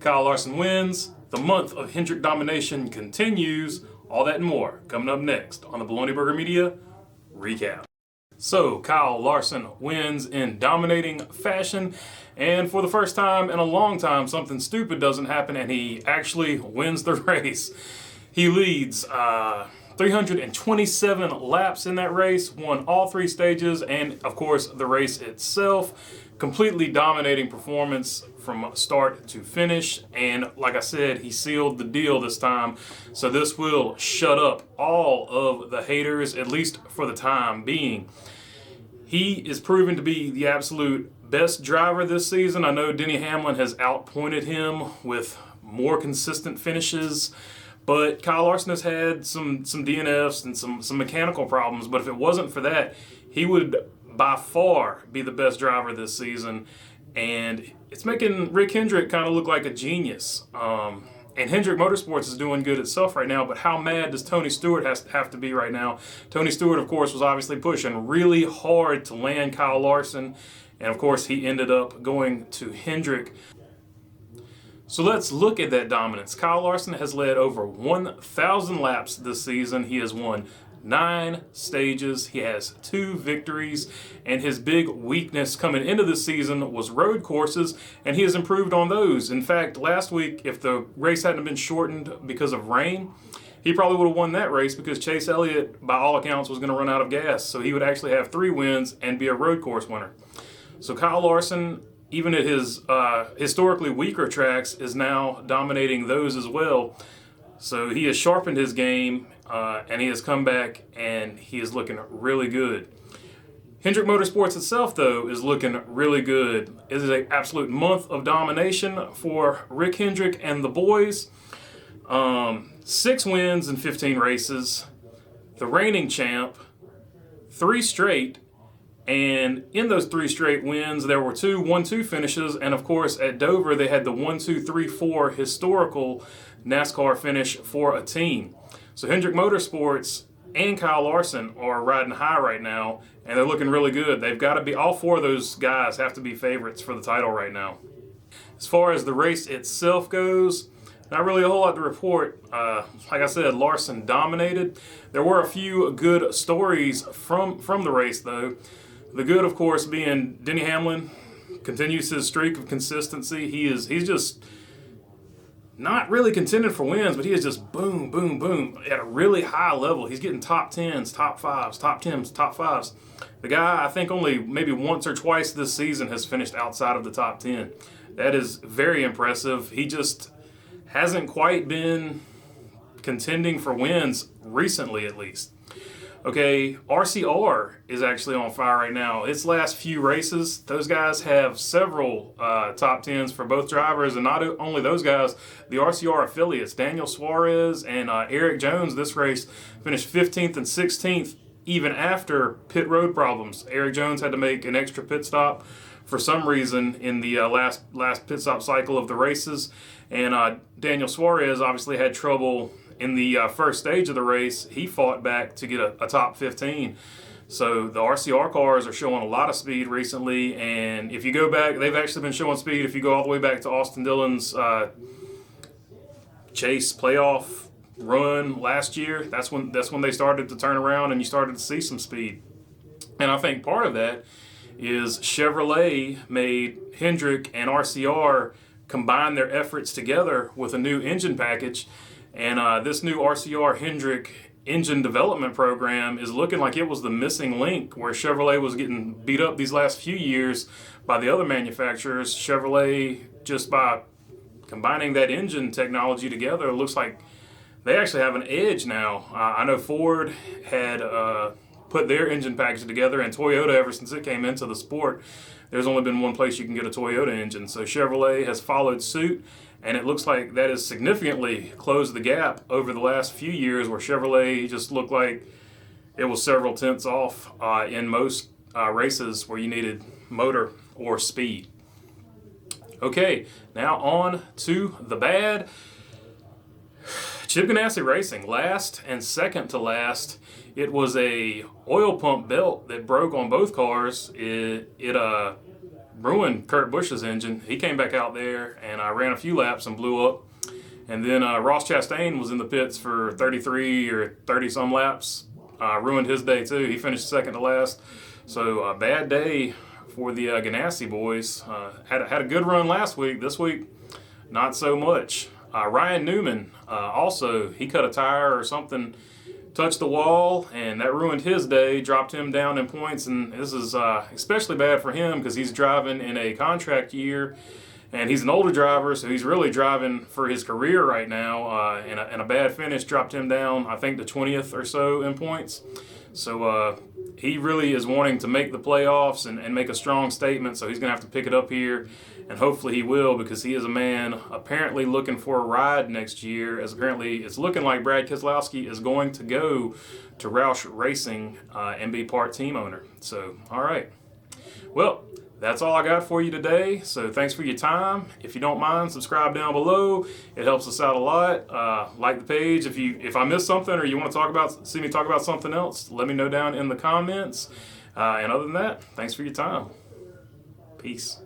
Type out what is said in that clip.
Kyle Larson wins. The month of Hendrick domination continues. All that and more coming up next on the Bologna Burger Media Recap. So Kyle Larson wins in dominating fashion, and for the first time in a long time, something stupid doesn't happen and he actually wins the race. He leads 327 laps in that race, won all three stages, and of course the race itself. Completely dominating performance from start to finish, and like I said, he sealed the deal this time, so this will shut up all of the haters, at least for the time being. He is proven to be the absolute best driver this season. I know Denny Hamlin has outpointed him with more consistent finishes, but Kyle Larson has had some DNFs and some mechanical problems, but if it wasn't for that, he would by far be the best driver this season, and it's making Rick Hendrick kind of look like a genius. And Hendrick Motorsports is doing good itself right now, but how mad does Tony Stewart have to be right now? Tony Stewart, of course, was obviously pushing really hard to land Kyle Larson, and of course he ended up going to Hendrick. So let's look at that dominance. Kyle Larson has led over 1,000 laps this season. He has won 9 stages, he has 2 victories, and his big weakness coming into the season was road courses, and he has improved on those. In fact, last week, if the race hadn't been shortened because of rain, he probably would have won that race because Chase Elliott, by all accounts, was going to run out of gas, so he would actually have 3 wins and be a road course winner. So Kyle Larson, even at his historically weaker tracks, is now dominating those as well. So he has sharpened his game, and he has come back, and he is looking really good. Hendrick Motorsports itself, though, is looking really good. It is an absolute month of domination for Rick Hendrick and the boys. 6 wins in 15 races, the reigning champ, 3 straight, and in those 3 straight wins, there were 2 1-2 finishes, and of course at Dover they had the 1-2-3-4 historical NASCAR finish for a team. So Hendrick Motorsports and Kyle Larson are riding high right now, and they're looking really good. They've got to be, all 4 of those guys have to be favorites for the title right now. As far as the race itself goes, not really a whole lot to report. Like I said, Larson dominated. There were a few good stories from the race, though. The good, of course, being Denny Hamlin continues his streak of consistency. He's just not really contending for wins, but he is just boom, boom, boom at a really high level. He's getting top 10s, top 5s, top 10s, top 5s. The guy, I think only maybe once or twice this season has finished outside of the top 10. That is very impressive. He just hasn't quite been contending for wins recently, at least. Okay, RCR is actually on fire right now. Its last few races, those guys have several top 10s for both drivers, and not only those guys, the RCR affiliates, Daniel Suarez and Eric Jones, this race finished 15th and 16th even after pit road problems. Eric Jones had to make an extra pit stop for some reason in the last pit stop cycle of the races, and Daniel Suarez obviously had trouble in the first stage of the race. He fought back to get a top 15. So the RCR cars are showing a lot of speed recently, and if you go back, they've actually been showing speed. If you go all the way back to Austin Dillon's Chase playoff run last year, that's when they started to turn around and you started to see some speed. And I think part of that is Chevrolet made Hendrick and RCR combine their efforts together with a new engine package. And this new RCR Hendrick engine development program is looking like it was the missing link where Chevrolet was getting beat up these last few years by the other manufacturers. Chevrolet, just by combining that engine technology together, it looks like they actually have an edge now. I know Ford had put their engine package together, and Toyota, ever since it came into the sport, there's only been one place you can get a Toyota engine. So Chevrolet has followed suit, and it looks like that has significantly closed the gap over the last few years where Chevrolet just looked like it was several tenths off in most races where you needed motor or speed. Okay, now on to the bad. Chip Ganassi Racing, last and second to last. It was a oil pump belt that broke on both cars. It ruined Kurt Busch's engine. He came back out there and ran a few laps and blew up. And then Ross Chastain was in the pits for 33 or 30-some laps. Ruined his day, too. He finished second to last. So a bad day for the Ganassi boys. Had a good run last week. This week, not so much. Ryan Newman, also, he cut a tire or something, touched the wall, and that ruined his day, dropped him down in points. And this is especially bad for him because he's driving in a contract year. And he's an older driver, so he's really driving for his career right now. And a bad finish dropped him down, I think, to 20th or so in points. So he really is wanting to make the playoffs and make a strong statement. So he's going to have to pick it up here. And hopefully he will, because he is a man apparently looking for a ride next year. As apparently it's looking like Brad Keselowski is going to go to Roush Racing and be part team owner. So, all right. Well, that's all I got for you today. So thanks for your time. If you don't mind, subscribe down below. It helps us out a lot. Like the page. If I missed something or you want to see me talk about something else, let me know down in the comments. And other than that, thanks for your time. Peace.